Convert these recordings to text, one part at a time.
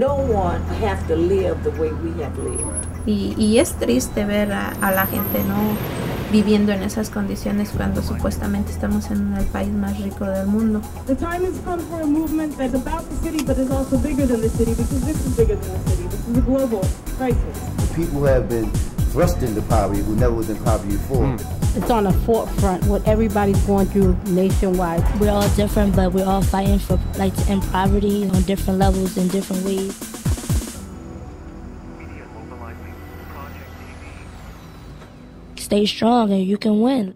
no one have to live the way we have lived. Y es triste ver a la gente no viviendo en esas condiciones cuando supuestamente estamos en el país más rico del mundo. The time has come for a movement that's about the city, but is also bigger than the city, because this is bigger than the city. This is a global crisis. People have been thrust into poverty who never was in poverty before. It's on the forefront, what everybody's going through nationwide. We're all different, but we're all fighting for like to end poverty on different levels in different ways. Media Mobilizing Project TV. Stay strong and you can win.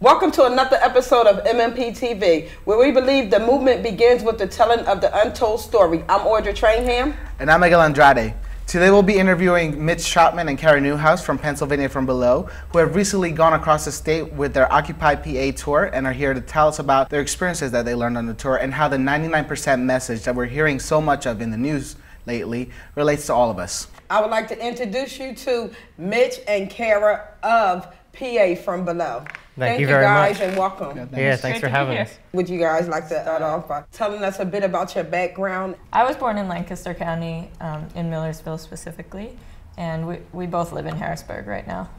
Welcome to another episode of MMPTV, where we believe the movement begins with the telling of the untold story. I'm Audra Trainham. And I'm Miguel Andrade. Today we'll be interviewing Mitch Troutman and Newhouse from Pennsylvania from Below, who have recently gone across the state with their Occupy PA tour and are here to tell us about their experiences that they learned on the tour and how the 99% message that we're hearing so much of in the news lately relates to all of us. I would like to introduce you to Mitch and Kara of PA from Below. Thank you very guys much. And welcome. Yeah, thanks for having us. Would you guys like to start off by telling us a bit about your background? I was born in Lancaster County, in Millersville specifically, and we both live in Harrisburg right now.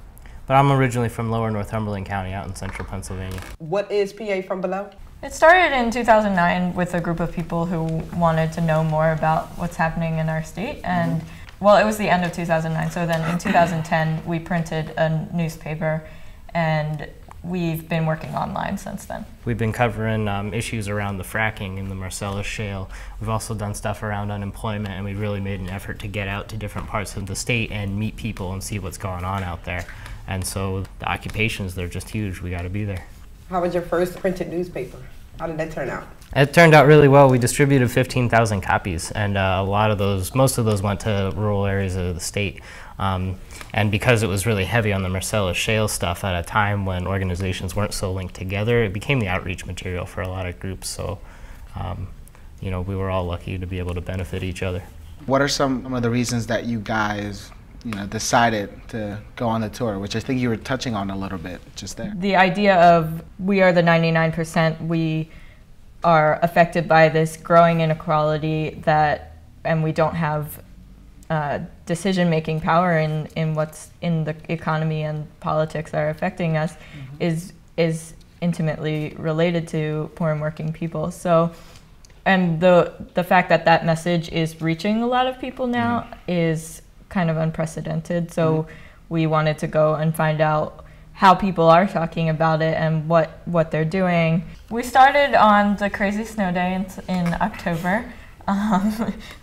But I'm originally from Lower Northumberland County out in central Pennsylvania. What is PA from Below? It started in 2009 with a group of people who wanted to know more about what's happening in our state, and well, it was the end of 2009, so then in 2010 we printed a newspaper, and we've been working online since then. We've been covering issues around the fracking in the Marcellus Shale. We've also done stuff around unemployment, and we really made an effort to get out to different parts of the state and meet people and see what's going on out there. And so the occupations, they're just huge. We got to be there. How was your first printed newspaper? How did that turn out? It turned out really well. We distributed 15,000 copies, and most of those went to rural areas of the state. And because it was really heavy on the Marcellus Shale stuff at a time when organizations weren't so linked together, it became the outreach material for a lot of groups. So, you know, we were all lucky to be able to benefit each other. What are some of the reasons that you guys, decided to go on the tour, which I think you were touching on a little bit just there? The idea of we are the 99%, we are affected by this growing inequality and we don't have decision-making power in what's in the economy and politics that are affecting us is intimately related to poor and working people. So, and the fact that message is reaching a lot of people now is kind of unprecedented. So we wanted to go and find out how people are talking about it and what they're doing. We started on the crazy snow day in October.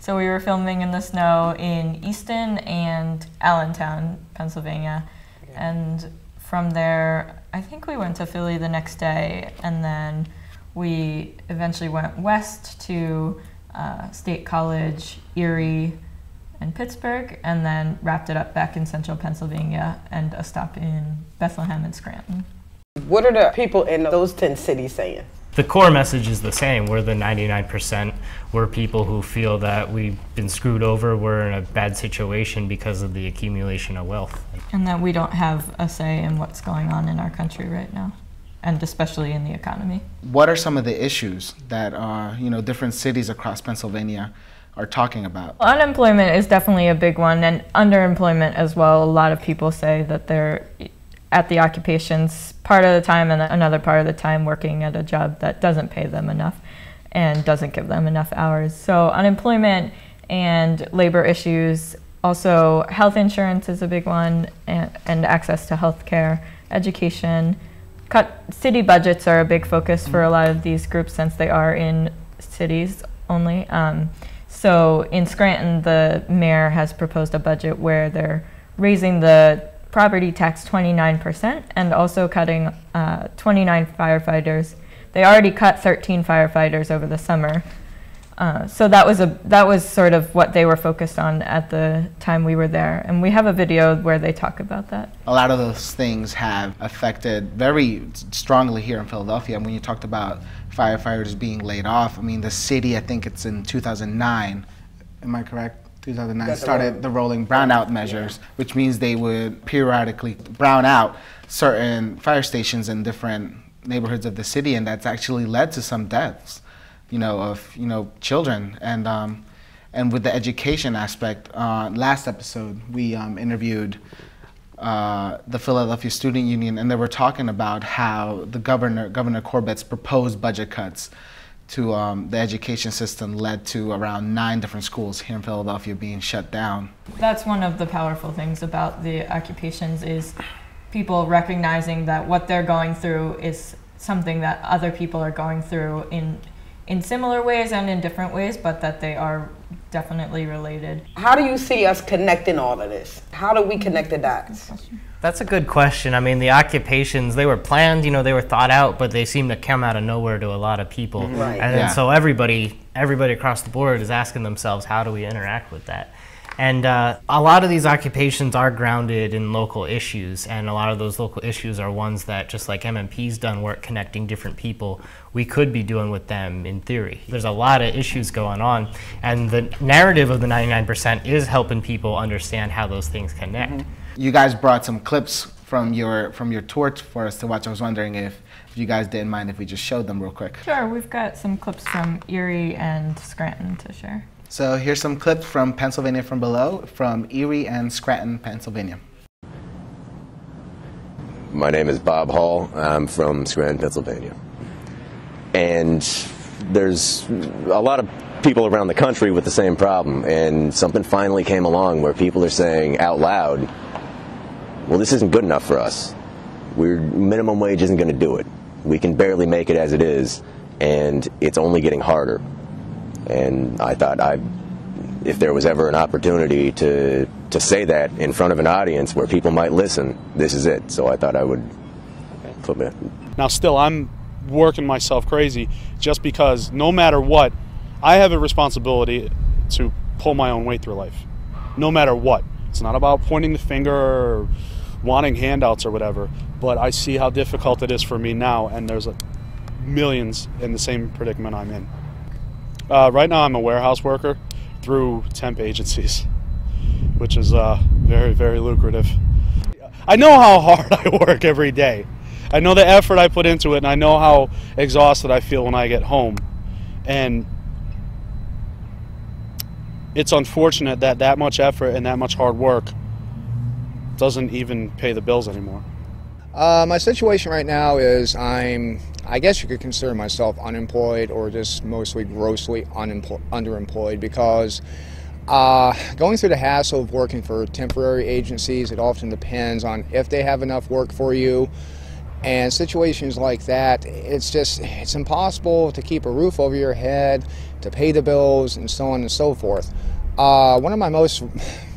So we were filming in the snow in Easton and Allentown, Pennsylvania. And from there, I think we went to Philly the next day, and then we eventually went west to State College, Erie, and Pittsburgh, and then wrapped it up back in central Pennsylvania and a stop in Bethlehem and Scranton. What are the people in those 10 cities saying? The core message is the same. We're the 99%. We're people who feel that we've been screwed over. We're in a bad situation because of the accumulation of wealth. And that we don't have a say in what's going on in our country right now, and especially in the economy. What are some of the issues that different cities across Pennsylvania are talking about? Unemployment is definitely a big one, and underemployment as well. A lot of people say that they're at the occupations part of the time and another part of the time working at a job that doesn't pay them enough and doesn't give them enough hours. So unemployment and labor issues, also health insurance is a big one, and access to health care, education. City budgets are a big focus for a lot of these groups since they are in cities only. So in Scranton, the mayor has proposed a budget where they're raising the property tax 29% and also cutting 29 firefighters. They already cut 13 firefighters over the summer. So that was sort of what they were focused on at the time we were there. And we have a video where they talk about that. A lot of those things have affected very strongly here in Philadelphia. And when you talked about firefighters being laid off, I mean, the city, I think it's in 2009, am I correct? 2009 started the rolling brownout measures, which means they would periodically brown out certain fire stations in different neighborhoods of the city, and that's actually led to some deaths, of children. And And with the education aspect, last episode we interviewed the Philadelphia Student Union, and they were talking about how the Governor Corbett's proposed budget cuts to the education system led to around 9 different schools here in Philadelphia being shut down. That's one of the powerful things about the occupations, is people recognizing that what they're going through is something that other people are going through in similar ways and in different ways, but that they are definitely related. How do you see us connecting all of this? How do we connect the dots? That's a good question. I mean, the occupations, they were planned, they were thought out, but they seem to come out of nowhere to a lot of people. Right. And then so everybody across the board is asking themselves, how do we interact with that? And a lot of these occupations are grounded in local issues, and a lot of those local issues are ones that, just like MMP's done work connecting different people, we could be doing with them in theory. There's a lot of issues going on, and the narrative of the 99% is helping people understand how those things connect. You guys brought some clips from your tour for us to watch. I was wondering if you guys didn't mind if we just showed them real quick. Sure, we've got some clips from Erie and Scranton to share. So here's some clips from Pennsylvania from Below, from Erie and Scranton, Pennsylvania. My name is Bob Hall. I'm from Scranton, Pennsylvania. And there's a lot of people around the country with the same problem, and something finally came along where people are saying out loud, well, this isn't good enough for us. Minimum wage isn't going to do it. We can barely make it as it is, and it's only getting harder. And I thought if there was ever an opportunity to say that in front of an audience where people might listen, this is it. So I thought I would put it. Now still, I'm working myself crazy just because no matter what, I have a responsibility to pull my own weight through life. No matter what. It's not about pointing the finger or wanting handouts or whatever, but I see how difficult it is for me now, and there's millions in the same predicament I'm in. Right now I'm a warehouse worker through temp agencies, which is very, very lucrative. I know how hard I work every day. I know the effort I put into it, and I know how exhausted I feel when I get home. And it's unfortunate that that much effort and that much hard work doesn't even pay the bills anymore. My situation right now is I guess you could consider myself unemployed, or just mostly grossly underemployed, because going through the hassle of working for temporary agencies, it often depends on if they have enough work for you. And situations like that, it's impossible to keep a roof over your head, to pay the bills, and so on and so forth. One of my most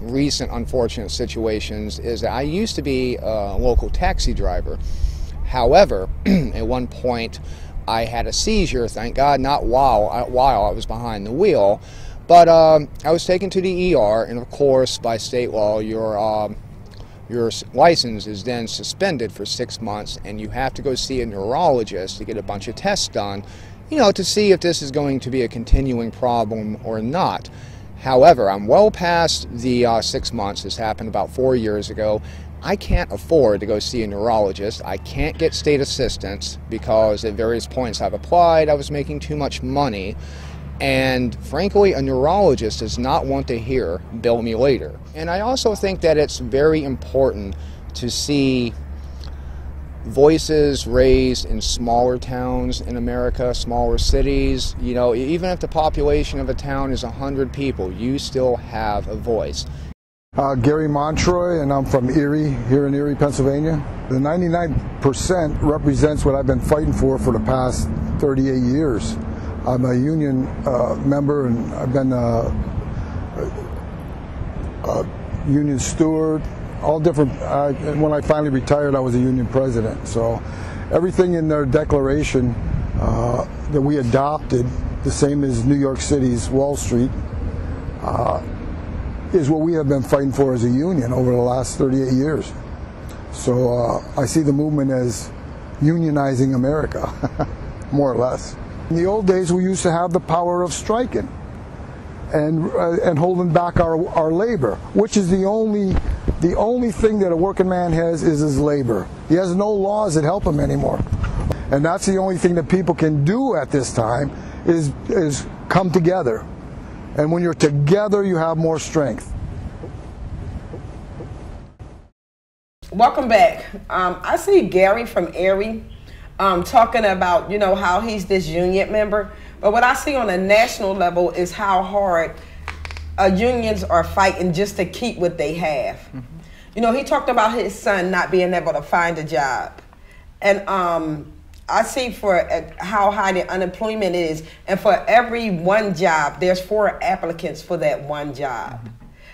recent unfortunate situations is that I used to be a local taxi driver. However, at one point I had a seizure, thank God, not while I was behind the wheel, but I was taken to the ER, and of course by state law your license is then suspended for 6 months, and you have to go see a neurologist to get a bunch of tests done, to see if this is going to be a continuing problem or not. However, I'm well past the 6 months. This happened about 4 years ago. I can't afford to go see a neurologist. I can't get state assistance because at various points I've applied, I was making too much money. And frankly, a neurologist does not want to hear, bill me later. And I also think that it's very important to see voices raised in smaller towns in America, smaller cities. Even if the population of a town is 100 people, you still have a voice. Gary Montroy, and I'm from Erie, here in Erie, Pennsylvania. The 99% represents what I've been fighting for the past 38 years. I'm a union member, and I've been a union steward, all different. When I finally retired, I was a union president. So everything in their declaration that we adopted, the same as New York City's Wall Street, is what we have been fighting for as a union over the last 38 years. So I see the movement as unionizing America, more or less. In the old days, we used to have the power of striking and holding back our labor, which is the only thing that a working man has is his labor. He has no laws that help him anymore. And that's the only thing that people can do at this time is come together And when you're together, you have more strength. Welcome back. I see Gary from Erie talking about, you know, how he's this union member. But what I see on a national level is how hard unions are fighting just to keep what they have. Mm-hmm. You know, he talked about his son not being able to find a job. And I see for how high the unemployment is. And for every one job, there's 4 applicants for that one job. Mm-hmm.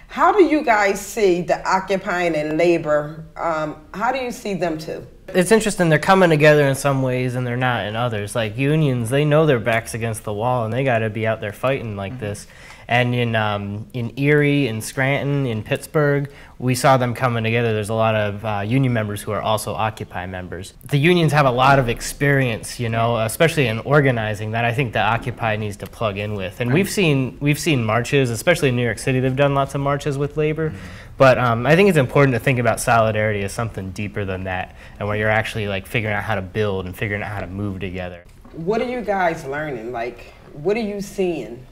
How do you guys see the occupying and labor? How do you see them two? It's interesting, they're coming together in some ways and they're not in others. Like unions, they know their back's against the wall and they got to be out there fighting like this. And in Erie, in Scranton, in Pittsburgh, we saw them coming together. There's a lot of union members who are also Occupy members. The unions have a lot of experience, you know, especially in organizing, that I think the Occupy needs to plug in with. And we've seen marches, especially in New York City. They've done lots of marches with labor. But I think it's important to think about solidarity as something deeper than that, and where you're actually like figuring out how to build and figuring out how to move together. What are you guys learning? Like, what are you seeing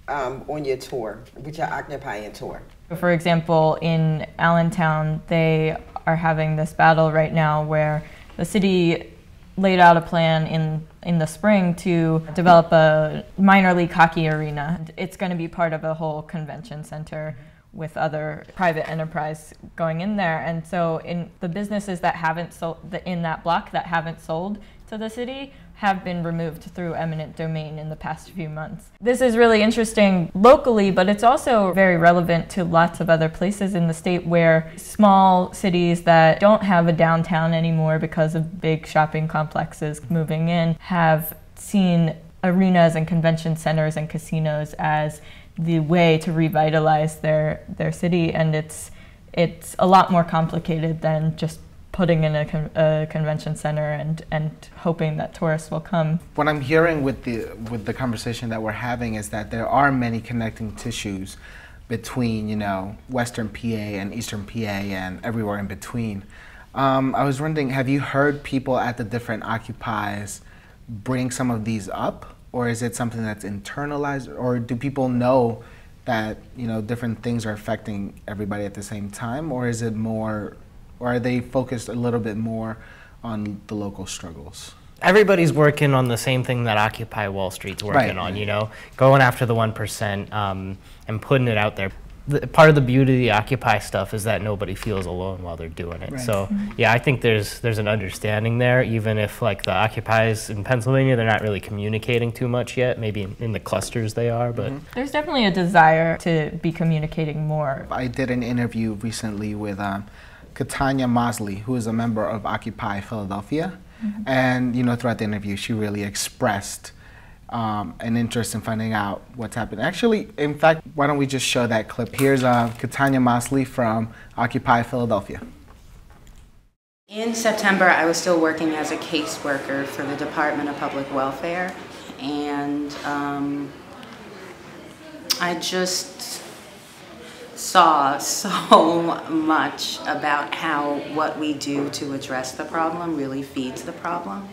on your tour, with your occupying tour? For example, in Allentown, they are having this battle right now where the city laid out a plan in the spring to develop a minor league hockey arena. It's going to be part of a whole convention center with other private enterprise going in there. And so in the businesses that haven't sold, in that block that haven't sold to the city, have been removed through eminent domain in the past few months. This is really interesting locally, but it's also very relevant to lots of other places in the state where small cities that don't have a downtown anymore because of big shopping complexes moving in have seen arenas and convention centers and casinos as the way to revitalize their city, and it's a lot more complicated than just putting in a convention center and hoping that tourists will come. What I'm hearing with the conversation that we're having is that there are many connecting tissues between, you know, Western PA and Eastern PA and everywhere in between. I was wondering, have you heard people at the different occupies bring some of these up? Or is it something that's internalized? Or do people know that, you know, different things are affecting everybody at the same time? Or is it more, or are they focused a little bit more on the local struggles? Everybody's working on the same thing that Occupy Wall Street's working on, you know, going after the 1% and putting it out there. Part of the beauty of the Occupy stuff is that nobody feels alone while they're doing it. Right. So yeah, I think there's an understanding there, even if like the Occupies in Pennsylvania, they're not really communicating too much yet. Maybe in the clusters they are, but there's definitely a desire to be communicating more. I did an interview recently with Catania Mosley, who is a member of Occupy Philadelphia, and you know, throughout the interview, she really expressed an interest in finding out what's happening. Actually, in fact, why don't we just show that clip? Here's Catania Mosley from Occupy Philadelphia. In September, I was still working as a caseworker for the Department of Public Welfare, and I just saw so much about how what we do to address the problem really feeds the problem.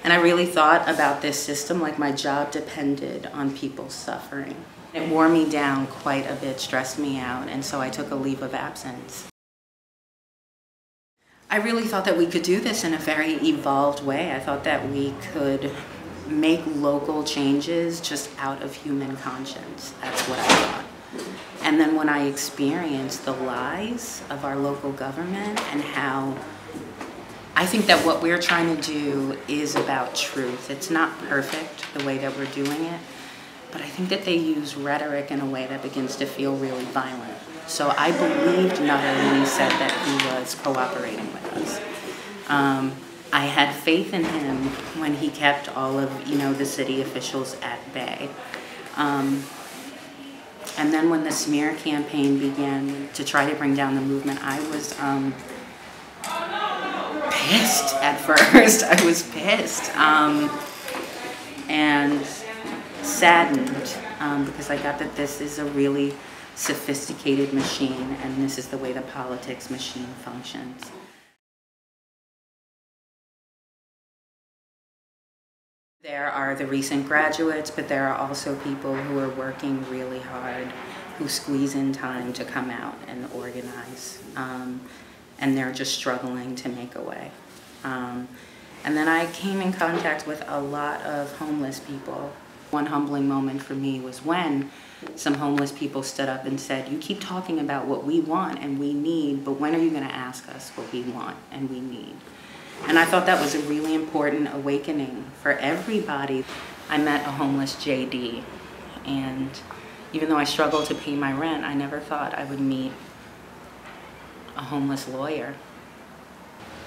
And I really thought about this system like my job depended on people suffering. It wore me down quite a bit, stressed me out, and so I took a leave of absence. I really thought that we could do this in a very evolved way. I thought that we could make local changes just out of human conscience. That's what I thought. And then when I experienced the lies of our local government and how I think that what we're trying to do is about truth. It's not perfect the way that we're doing it, but I think that they use rhetoric in a way that begins to feel really violent. So I believed Nutter when he said that he was cooperating with us. I had faith in him when he kept all of, you know, the city officials at bay. And then when the smear campaign began to try to bring down the movement, I was pissed at first. I was pissed and saddened because I got that this is a really sophisticated machine and this is the way the politics machine functions. There are the recent graduates, but there are also people who are working really hard, who squeeze in time to come out and organize. And they're just struggling to make a way. And then I came in contact with a lot of homeless people. One humbling moment for me was when some homeless people stood up and said, you keep talking about what we want and we need, but when are you gonna ask us what we want and we need? And I thought that was a really important awakening for everybody. I met a homeless JD, and even though I struggled to pay my rent, I never thought I would meet a homeless lawyer.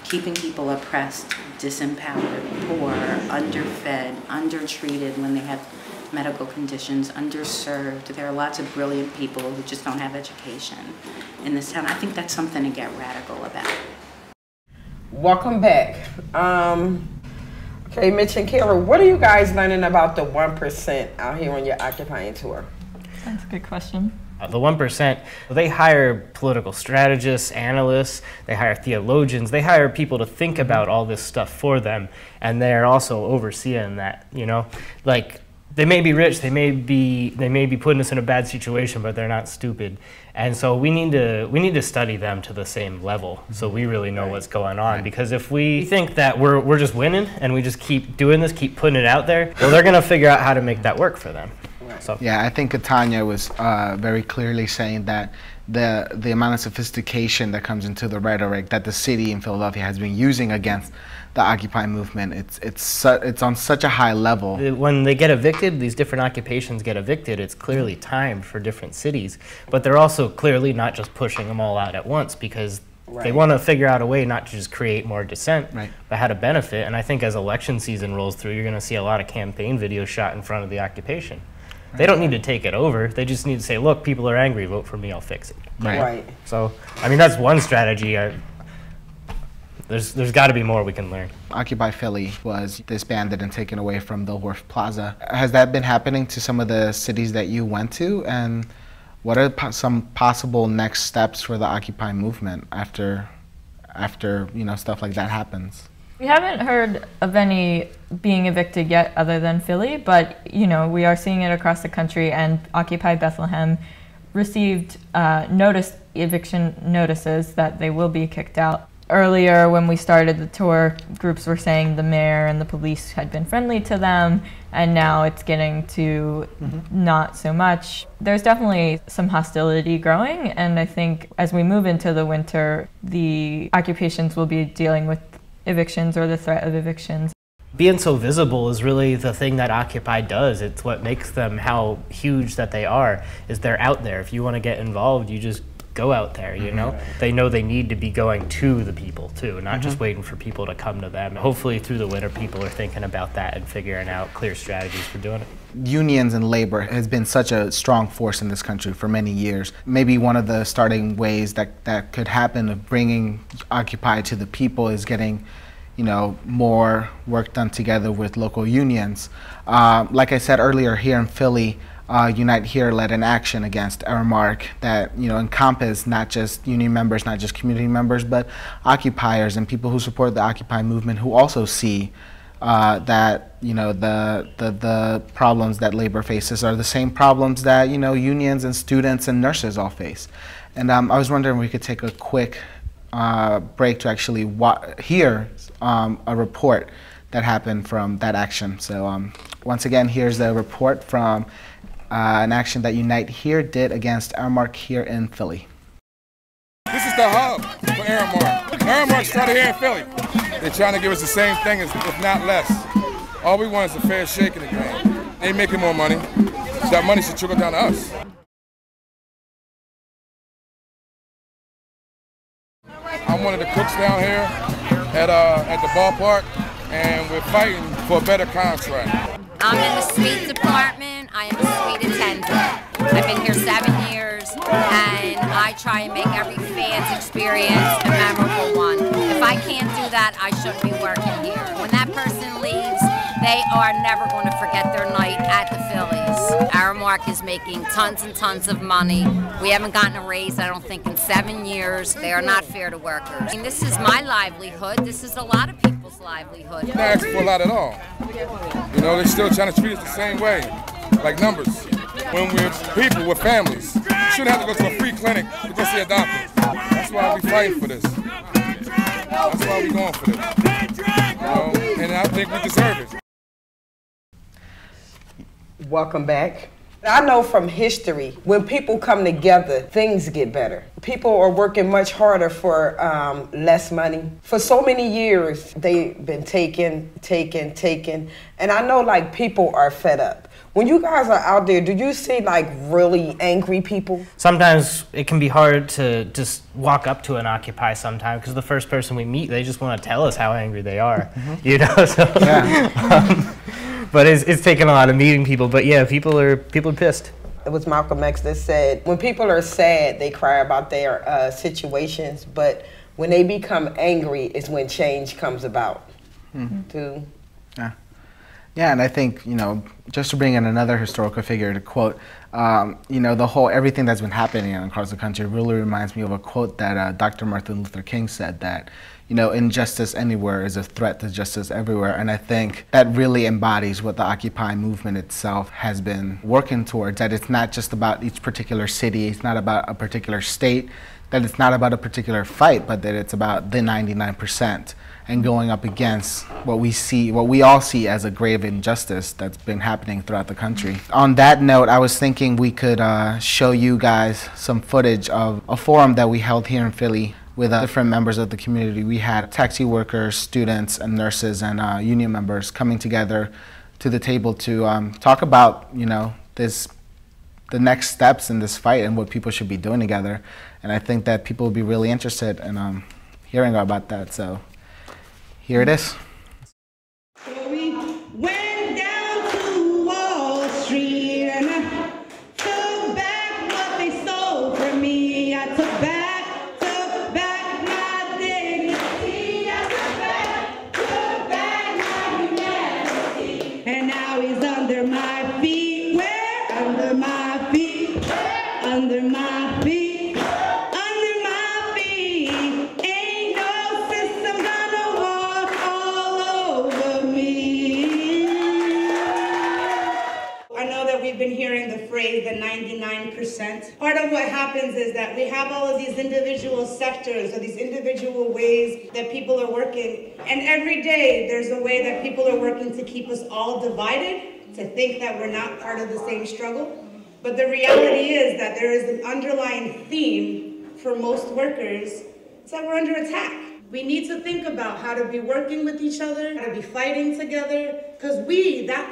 Keeping people oppressed, disempowered, poor, underfed, undertreated when they have medical conditions, underserved. There are lots of brilliant people who just don't have education in this town. I think that's something to get radical about. Welcome back. Okay, Mitch and Kara, what are you guys learning about the 1% out here on your occupying tour? That's a good question. The 1%, they hire political strategists, analysts, they hire theologians, they hire people to think about all this stuff for them, and they're also overseeing that, you know? Like, they may be rich, they may be putting us in a bad situation, but they're not stupid. And so we need to study them to the same level, so we really know what's going on. Because if we think that we're just winning and we just keep doing this, keep putting it out there, well, they're gonna figure out how to make that work for them. So. Yeah, I think Catania was very clearly saying that the amount of sophistication that comes into the rhetoric that the city in Philadelphia has been using against the Occupy movement, it's on such a high level. When they get evicted, these different occupations get evicted, it's clearly timed for different cities, but they're also clearly not just pushing them all out at once, because they want to figure out a way not to just create more dissent, but how to benefit. And I think as election season rolls through, you're going to see a lot of campaign videos shot in front of the occupation. They don't need to take it over. They just need to say, look, people are angry, vote for me, I'll fix it. Right. So, I mean, that's one strategy. There's got to be more we can learn. Occupy Philly was disbanded and taken away from the Wharf Plaza. Has that been happening to some of the cities that you went to? And what are some possible next steps for the Occupy movement after stuff like that happens? We haven't heard of any being evicted yet other than Philly, but we are seeing it across the country, and Occupy Bethlehem received eviction notices that they will be kicked out. Earlier when we started the tour, groups were saying the mayor and the police had been friendly to them, and now it's getting to not so much. There's definitely some hostility growing, and I think as we move into the winter, the occupations will be dealing with evictions or the threat of evictions. Being so visible is really the thing that Occupy does. It's what makes them how huge that they are, is they're out there. If you want to get involved, you just go out there, you know? They know they need to be going to the people too, not just waiting for people to come to them. Hopefully through the winter people are thinking about that and figuring out clear strategies for doing it. Unions and labor has been such a strong force in this country for many years. Maybe one of the starting ways that could happen of bringing Occupy to the people is getting more work done together with local unions. Like I said earlier, here in Philly, Unite Here led an action against Aramark that encompassed not just union members, not just community members, but occupiers and people who support the Occupy movement, who also see that the problems that labor faces are the same problems that unions and students and nurses all face. And I was wondering if we could take a quick break to actually hear a report that happened from that action. So once again, here's the report from an action that Unite Here did against Aramark here in Philly. This is the hub for Aramark. Aramark started here in Philly. They're trying to give us the same thing, if not less. All we want is a fair shake in the game. They're making more money, so that money should trickle down to us. I'm one of the cooks down here at the ballpark, and we're fighting for a better contract. I'm in the suite department. I am a suite attendant. I've been here 7 years, and I try and make every fan's experience a memorable one. If I can't do that, I shouldn't be working here. When that person leaves, they are never going to forget their night at the Phillies. Aramark is making tons and tons of money. We haven't gotten a raise, I don't think, in 7 years. They are not fair to workers. I mean, this is my livelihood. This is a lot of people's livelihood. Not asking for a lot at all. You know, they're still trying to treat us the same way, like numbers. When we're people, we're families. You shouldn't have to go to a free clinic to go see a doctor. That's why we're fighting for this. That's why we're going for this. You know, and I think we deserve it. Welcome back. I know from history, when people come together, things get better. People are working much harder for less money. For so many years, they've been taking, and I know like people are fed up. When you guys are out there, do you see like really angry people? Sometimes it can be hard to just walk up to an Occupy sometimes because the first person we meet, they just want to tell us how angry they are, you know? So, yeah. But it's taken a lot of meeting people. But yeah, people are pissed. It was Malcolm X that said, when people are sad, they cry about their situations, but when they become angry is when change comes about. Too. Yeah. Yeah, and I think, you know, just to bring in another historical figure to quote, you know, everything that's been happening across the country really reminds me of a quote that Dr. Martin Luther King said that, you know, injustice anywhere is a threat to justice everywhere. And I think that really embodies what the Occupy movement itself has been working towards, that it's not just about each particular city, it's not about a particular state, that it's not about a particular fight, but that it's about the 99%. And going up against what we all see as a grave injustice that's been happening throughout the country. On that note, I was thinking we could show you guys some footage of a forum that we held here in Philly with different members of the community. We had taxi workers, students, and nurses, and union members coming together to the table to talk about, you know, the next steps in this fight and what people should be doing together. And I think that people will be really interested in hearing about that. So. Here it is. We went down to Wall Street and I took back what they stole from me. I took back my dignity. I took back my humanity. And now he's under my feet. Where? Under my feet. Under my feet. Been hearing the phrase the 99%. Part of what happens is that we have all of these individual sectors or these individual ways that people are working, and every day there's a way that people are working to keep us all divided, to think that we're not part of the same struggle. But the reality is that there is an underlying theme for most workers. It's that we're under attack. We need to think about how to be working with each other, how to be fighting together, because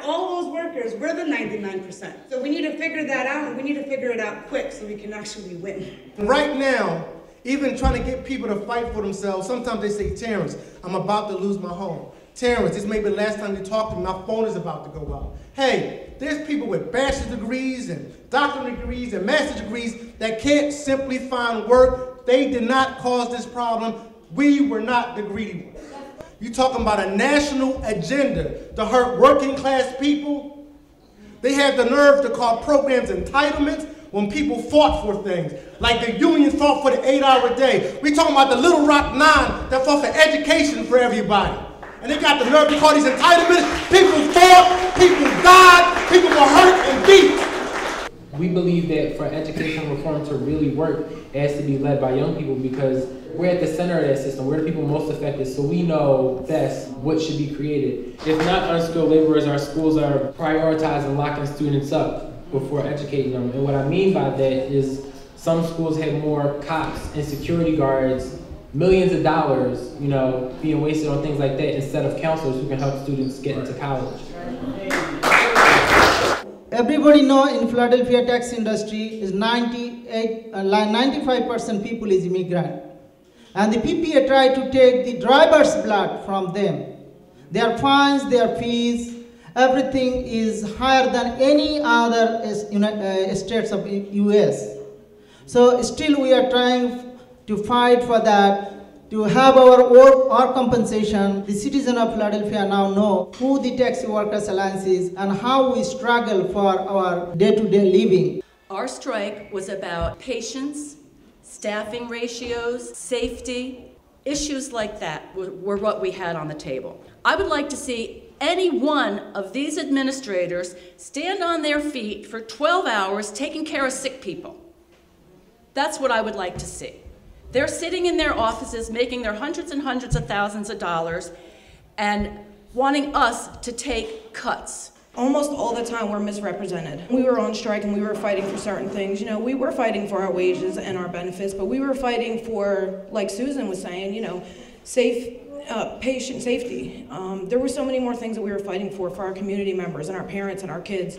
all those workers, we're the 99%. So we need to figure that out, and we need to figure it out quick so we can actually win. Right now, even trying to get people to fight for themselves, sometimes they say, Terrence, I'm about to lose my home. Terrence, this may be the last time you talk to me, my phone is about to go out. Hey, there's people with bachelor's degrees and doctorate degrees and master's degrees that can't simply find work. They did not cause this problem. We were not the greedy ones. You talking about a national agenda to hurt working class people? They had the nerve to call programs entitlements when people fought for things. Like the union fought for the 8-hour day. We talking about the Little Rock 9 that fought for education for everybody. And they got the nerve to call these entitlements. People fought, people died, people were hurt and beat. We believe that for education reform to really work, it has to be led by young people because we're at the center of that system. We're the people most affected, so we know best what should be created. If not unskilled laborers, our schools are prioritizing locking students up before educating them. And what I mean by that is some schools have more cops and security guards, millions of dollars, you know, being wasted on things like that instead of counselors who can help students get into college. Everybody know in Philadelphia taxi industry is 95% people is immigrant. And the PPA try to take the driver's blood from them. Their fines, their fees, everything is higher than any other states of US. So still we are trying to fight for that, to have our compensation. The citizens of Philadelphia now know who the Taxi Workers Alliance is and how we struggle for our day-to-day living. Our strike was about patience, staffing ratios, safety, issues like that were what we had on the table. I would like to see any one of these administrators stand on their feet for 12 hours taking care of sick people. That's what I would like to see. They're sitting in their offices making their hundreds and hundreds of thousands of dollars and wanting us to take cuts. Almost all the time we're misrepresented. We were on strike and we were fighting for certain things. You know, we were fighting for our wages and our benefits, but we were fighting for, like Susan was saying, you know, patient safety. There were so many more things that we were fighting for our community members and our parents and our kids.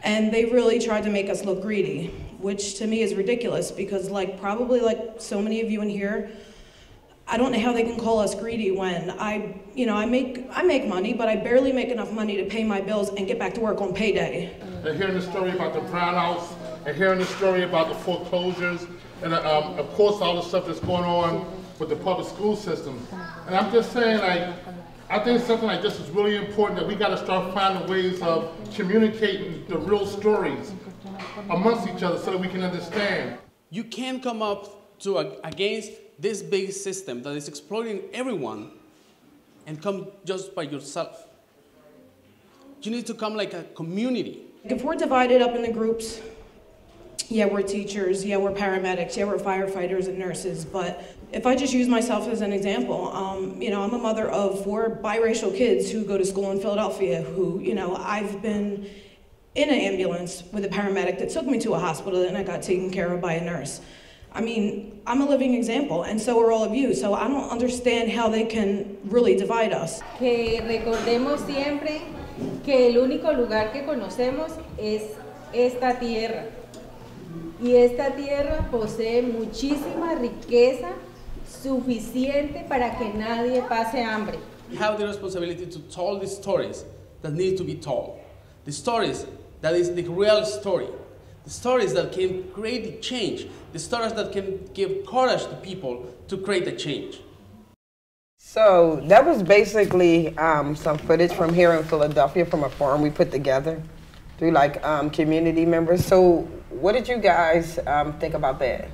And they really tried to make us look greedy, which to me is ridiculous because probably like so many of you in here, I don't know how they can call us greedy when I make money, but I barely make enough money to pay my bills and get back to work on payday. And hearing the story about the brownouts, and hearing the story about the foreclosures, and of course all the stuff that's going on with the public school system. And I'm just saying, I think something like this is really important, that we got to start finding ways of communicating the real stories amongst each other so that we can understand. You can't come up to against this big system that is exploiting everyone and come just by yourself. You need to come like a community. If we're divided up in the groups, yeah, we're teachers, yeah, we're paramedics, yeah, we're firefighters and nurses, but if I just use myself as an example, you know, I'm a mother of 4 biracial kids who go to school in Philadelphia who, you know, I've been in an ambulance with a paramedic that took me to a hospital and I got taken care of by a nurse. I mean, I'm a living example, and so are all of you, so I don't understand how they can really divide us. Que recordemos siempre que el único lugar que conocemos es esta tierra. Y esta tierra posee muchísima riqueza suficiente para que nadie pase hambre. We have the responsibility to tell the stories that need to be told. The stories that is the real story. The stories that can create the change. The stories that can give courage to people to create a change. So that was basically some footage from here in Philadelphia from a forum we put together through community members. So what did you guys think about that?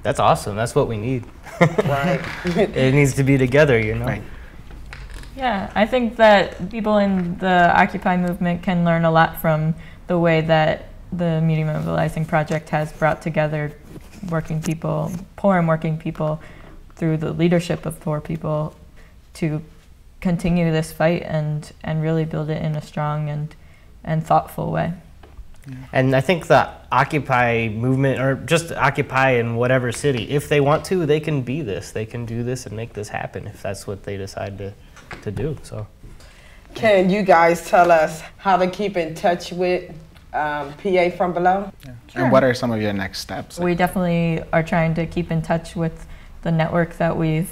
That's awesome. That's what we need. Right. It needs to be together, you know? Right. Yeah, I think that people in the Occupy movement can learn a lot from the way that the Media Mobilizing Project has brought together working people, poor and working people, through the leadership of poor people to continue this fight and really build it in a strong and thoughtful way. And I think the Occupy movement, or just Occupy in whatever city, if they want to, they can be this. They can do this and make this happen if that's what they decide to do. So, can you guys tell us how to keep in touch with PA from Below? Yeah. Sure. And what are some of your next steps? We definitely are trying to keep in touch with the network that we've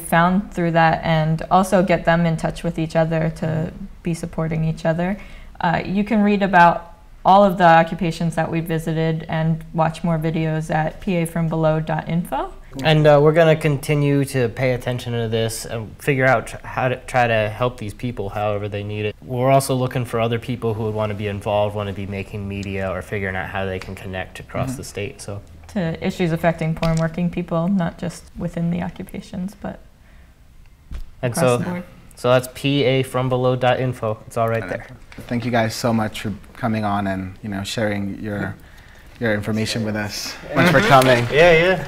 found through that, and also get them in touch with each other to be supporting each other. You can read about all of the occupations that we visited and watch more videos at pafrombelow.info. And we're going to continue to pay attention to this and figure out how to try to help these people however they need it. We're also looking for other people who would want to be involved, want to be making media, or figuring out how they can connect across the state. So, to issues affecting poor and working people, not just within the occupations, but across the board. So that's pafrombelow.info. It's all right there. Thank you guys so much for coming on and sharing your information with us. Thanks for coming. Yeah.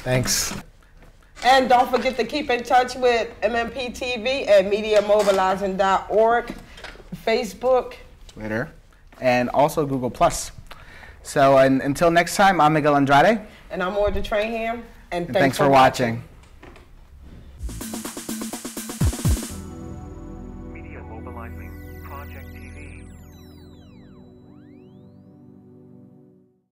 Thanks. And don't forget to keep in touch with MMPTV at MediaMobilizing.org, Facebook, Twitter, and also Google+. So until next time, I'm Miguel Andrade. And I'm Audra Trainham. And thanks for watching. Media Mobilizing Project TV.